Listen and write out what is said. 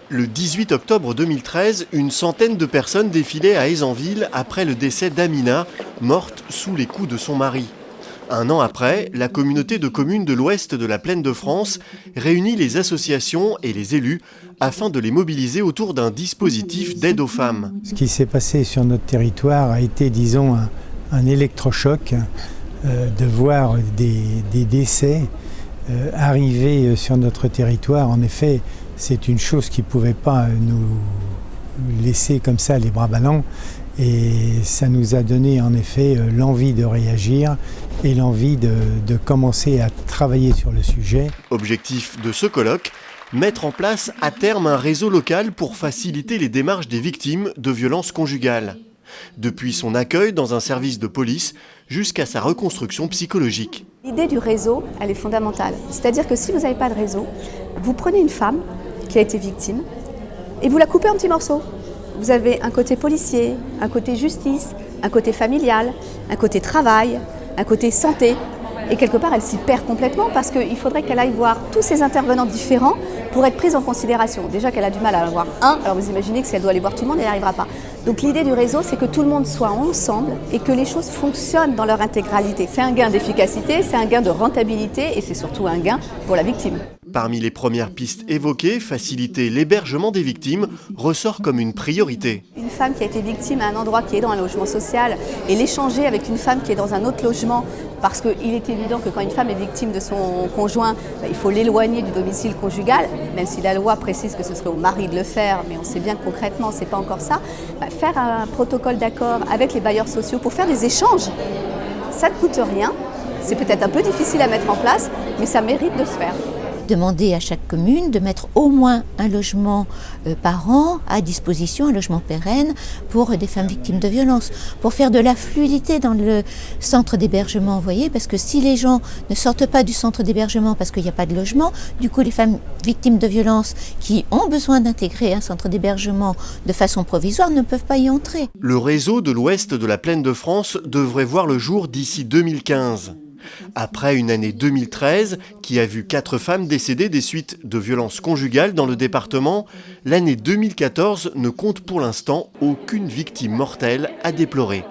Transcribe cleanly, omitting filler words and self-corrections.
Le 18 octobre 2013, une centaine de personnes défilaient à Ayzanville après le décès d'Amina, morte sous les coups de son mari. Un an après, la communauté de communes de l'ouest de la Plaine de France réunit les associations et les élus afin de les mobiliser autour d'un dispositif d'aide aux femmes. Ce qui s'est passé sur notre territoire a été, disons, un électrochoc de voir des décès arriver sur notre territoire. En effet, c'est une chose qui ne pouvait pas nous laisser comme ça les bras ballants. Et ça nous a donné en effet l'envie de réagir et l'envie de commencer à travailler sur le sujet. Objectif de ce colloque, mettre en place à terme un réseau local pour faciliter les démarches des victimes de violences conjugales. Depuis son accueil dans un service de police jusqu'à sa reconstruction psychologique. L'idée du réseau, elle est fondamentale. C'est-à-dire que si vous n'avez pas de réseau, vous prenez une femme qui a été victime et vous la coupez en petits morceaux. Vous avez un côté policier, un côté justice, un côté familial, un côté travail, un côté santé. Et quelque part, elle s'y perd complètement parce qu'il faudrait qu'elle aille voir tous ces intervenants différents pour être prise en considération. Déjà qu'elle a du mal à en voir un, alors vous imaginez que si elle doit aller voir tout le monde, elle n'y arrivera pas. Donc l'idée du réseau, c'est que tout le monde soit ensemble et que les choses fonctionnent dans leur intégralité. C'est un gain d'efficacité, c'est un gain de rentabilité et c'est surtout un gain pour la victime. Parmi les premières pistes évoquées, faciliter l'hébergement des victimes ressort comme une priorité. Une femme qui a été victime à un endroit qui est dans un logement social et l'échanger avec une femme qui est dans un autre logement, parce qu'il est évident que quand une femme est victime de son conjoint, il faut l'éloigner du domicile conjugal, même si la loi précise que ce serait au mari de le faire, mais on sait bien que concrètement, ce n'est pas encore ça. Faire un protocole d'accord avec les bailleurs sociaux pour faire des échanges, ça ne coûte rien. C'est peut-être un peu difficile à mettre en place, mais ça mérite de se faire. Demander à chaque commune de mettre au moins un logement par an à disposition, un logement pérenne pour des femmes victimes de violences, pour faire de la fluidité dans le centre d'hébergement, vous voyez, parce que si les gens ne sortent pas du centre d'hébergement parce qu'il n'y a pas de logement, du coup les femmes victimes de violences qui ont besoin d'intégrer un centre d'hébergement de façon provisoire ne peuvent pas y entrer. Le réseau de l'ouest de la Plaine de France devrait voir le jour d'ici 2015. Après une année 2013 qui a vu 4 femmes décédées des suites de violences conjugales dans le département, l'année 2014 ne compte pour l'instant aucune victime mortelle à déplorer.